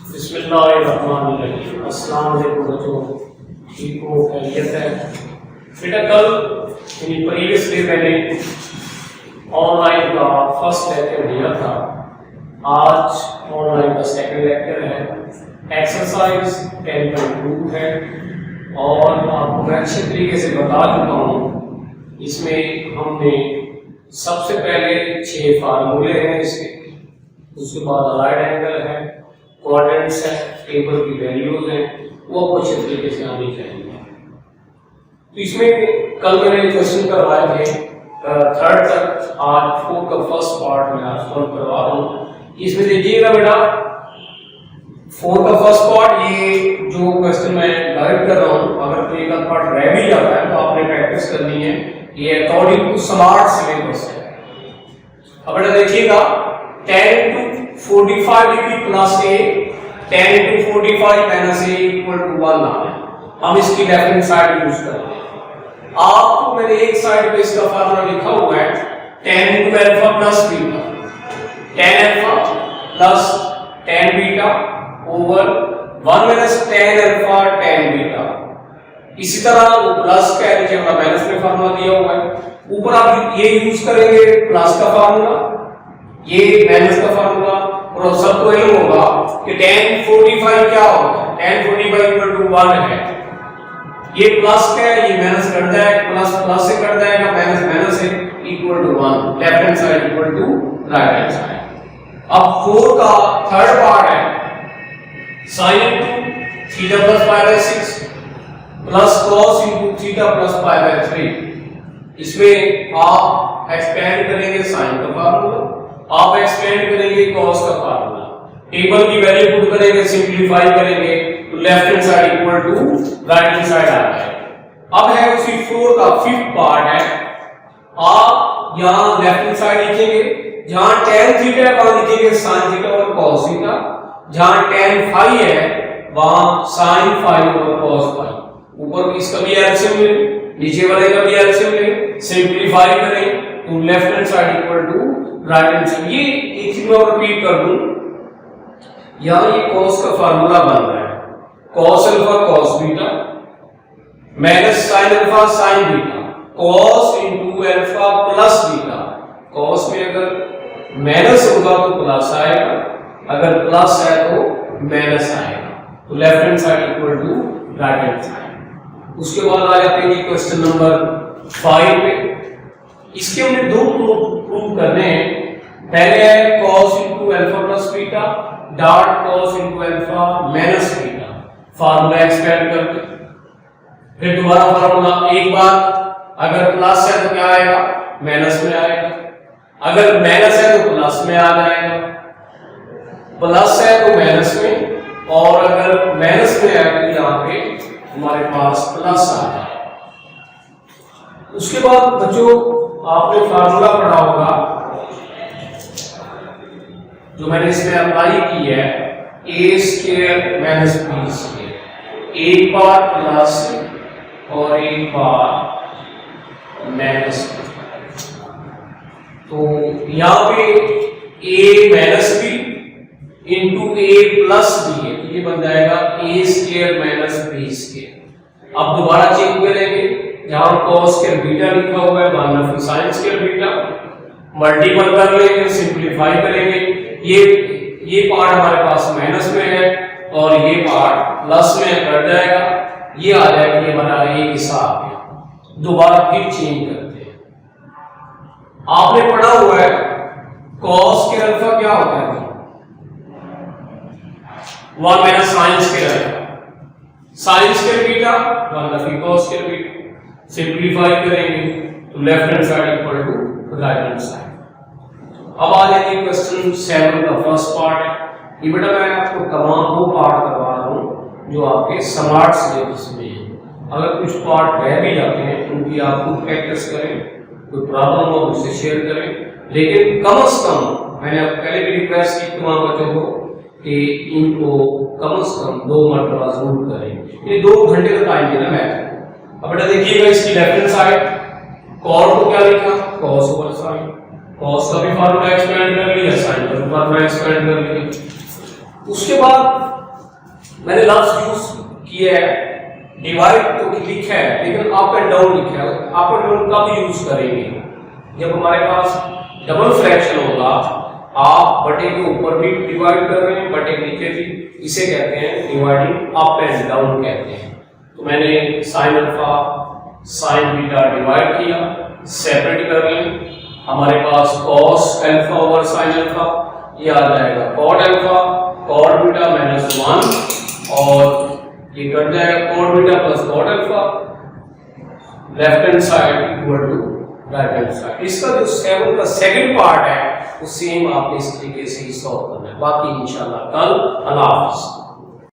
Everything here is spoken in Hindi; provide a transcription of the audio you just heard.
बिस्मिल्लाहिर्रहमानिर्रहीम। अस्सलाम वालेकुम बच्चों, ठीक हो? खैरियत है? बेटा कल प्रीवियस डे मैंने ऑनलाइन का फर्स्ट लेक्चर दिया था। आज ऑनलाइन का सेकंड लेक्चर है। एक्सरसाइज 10.2 है और आपको मैं अच्छे तरीके से बता चुका हूँ। इसमें हमने सबसे पहले 6 फार्मूले हैं इसके, उसके बाद राइट एंगल है, क्वाड्रेंट्स है, टेबल की वैल्यूज हैं, वो आपको अच्छे तरीके से आनी चाहिए। तो इसमें कल मैंने क्वेश्चन करवाए थे थर्ड तक, आज फोर्थ का फर्स्ट पार्ट मैं आज सॉल्व करवा रहा हूँ। इसमें देखिएगा बेटा, फोर्थ का फर्स्ट पार्ट, ये जो क्वेश्चन मैं गाइड कर रहा हूँ, अगर कोई एक पार्ट रह भी जाता है तो आपने प्रैक्टिस करनी है। ये अकॉर्डिंग टू स्मार्ट सिलेबस है। अब बेटा देखिएगा, tan into 45 degree plus a, tan into 45 minus a equal to 1 आना है। हम इसकी लेफ्ट हैंड साइड यूज करेंगे। आपको मैंने एक साइड पे इसका फार्मूला लिखा हुआ है tan into alpha plus beta, tan alpha plus tan beta over 1 minus tan alpha tan beta. इसी तरह वो प्लस का नीचे वाला माइनस में फार्मूला दिया हुआ है, ऊपर आप ये यूज करेंगे प्लस का फार्मूला, ये माइनस का फार्मूला, और सबको इल्म होगा कि tan 45 क्या होगा, tan 45 इक्वल टू 1 है। ये प्लस का है, ये माइनस कट जाएगा, प्लस प्लस से कट जाएगा, माइनस माइनस से equal to 1, left hand side equal to right hand side. अब 4 का थर्ड पार्ट है sin into theta plus pi by 6 plus cos into theta plus pi by 3। इसमें आप एक्सपेंड करेंगे sin का फार्मूला, आप एक्सपेंड करेंगे cos का फार्मूला, टेबल की वैल्यू पुट करेंगे, सिंपलीफाई करेंगे तो left hand side equal to right hand side आ जाएगा। अब है उसी 4 का फिफ्थ पार्ट है, आप यहां लेफ्ट हैंड साइड लिखेंगे, जहां tan थीटा है वहां लिखेंगे sin थीटा और cos थीटा, जहां tan फाई है वहां sin फाई और cos फाई। ऊपर इसका भी एलसीएम ले, नीचे वाले का भी एलसीएम ले, सिंपलीफाई करें तो left hand side equal to right hand side. ये एक चीज मैं रिपीट कर दूं, यहां ये cos का फार्मूला बन रहा है cos alpha cos beta minus sin alpha sin beta, cos into alpha plus beta. cos में अगर माइनस होगा तो प्लस आएगा, अगर प्लस है तो माइनस आएगा, तो left hand side equal to right hand side. उसके बाद आ जाते हैं क्वेश्चन नंबर 5 पे। इसके हमने दो प्रूव करने हैं। पहले है cos into alpha plus beta dot cos into alpha minus beta, formula expand करके फिर दोबारा फार्मूला, एक बार अगर प्लस है तो क्या आएगा, माइनस में आएगा, अगर माइनस है तो प्लस में आ जाएगा, प्लस है तो माइनस में, और अगर माइनस में है तो यहाँ पे हमारे पास प्लस आ जाएगा। उसके बाद बच्चों आपने फार्मूला पढ़ा होगा जो मैंने इसमें अप्लाई की है, a square minus b square, एक बार प्लस और एक बार माइनस। तो यहां पे a minus b into a plus b है, तो ये बन जाएगा a square minus b square. अब दोबारा चेक करेंगे, जहां cos स्क्वायर बीटा लिखा हुआ है वहां sin स्क्वायर बीटा, मल्टीपल कर लेंगे, सिंपलीफाई करेंगे, ये पार्ट हमारे पास माइनस में है और ये पार्ट प्लस में कट जाएगा, ये आ जाएगा, ये हमारा एक हिसाब है। दोबारा फिर चेंज करते हैं। आपने पढ़ा हुआ है cos के अल्फा क्या होता है, 1 minus sin square alpha, sin square beta 1 cos square beta. Simplify करेंगे तो left hand side equal to right hand side. अब आ जाएंगे क्वेश्चन 7 का फर्स्ट पार्ट है। ये बेटा मैं आपको तमाम वो पार्ट करवा रहा हूँ जो आपके स्मार्ट सिलेबस में है। अगर कुछ पार्ट रह भी जाते हैं उनकी आप खुद प्रैक्टिस करें, कोई प्रॉब्लम हो उससे शेयर करें, लेकिन कम से कम मैंने पहले भी रिक्वेस्ट की तमाम बच्चों को कि इनको कम से कम 2 मरतबा जरूर करें। ये 2 घंटे का टाइम देना मैथ। अब बेटा देखिएगा इसकी लेफ्ट हैंड साइड, cos को क्या लिखा, cos ओवर sin, cos का भी फार्मूला एक्सपेंड कर लिया, sin का भी फार्मूला एक्सपेंड कर लिया। उसके बाद मैंने लास्ट यूज किया है डिवाइड तो लिखा है लेकिन अप एंड डाउन लिखा है। अप एंड डाउन कब यूज करेंगे? जब हमारे पास डबल फ्रैक्शन होगा, आप बटे के ऊपर भी डिवाइड कर रहे हैं, बटे के नीचे भी, इसे कहते हैं डिवाइडिंग अप एंड डाउन कहते हैं। तो मैंने sine alpha sine beta divide किया, सेपरेट कर लें, हमारे पास cos alpha over sine alpha, ये आ जाएगा cot alpha cot beta minus 1 और ये कट जाएगा cot beta plus cot alpha, left hand side equal to right hand side. इसका जो 7 का सेकंड पार्ट है वो सेम आपने इस तरीके से ही सॉल्व करना है। बाकी इंशाल्लाह कल। अल्लाह हाफ़िज़।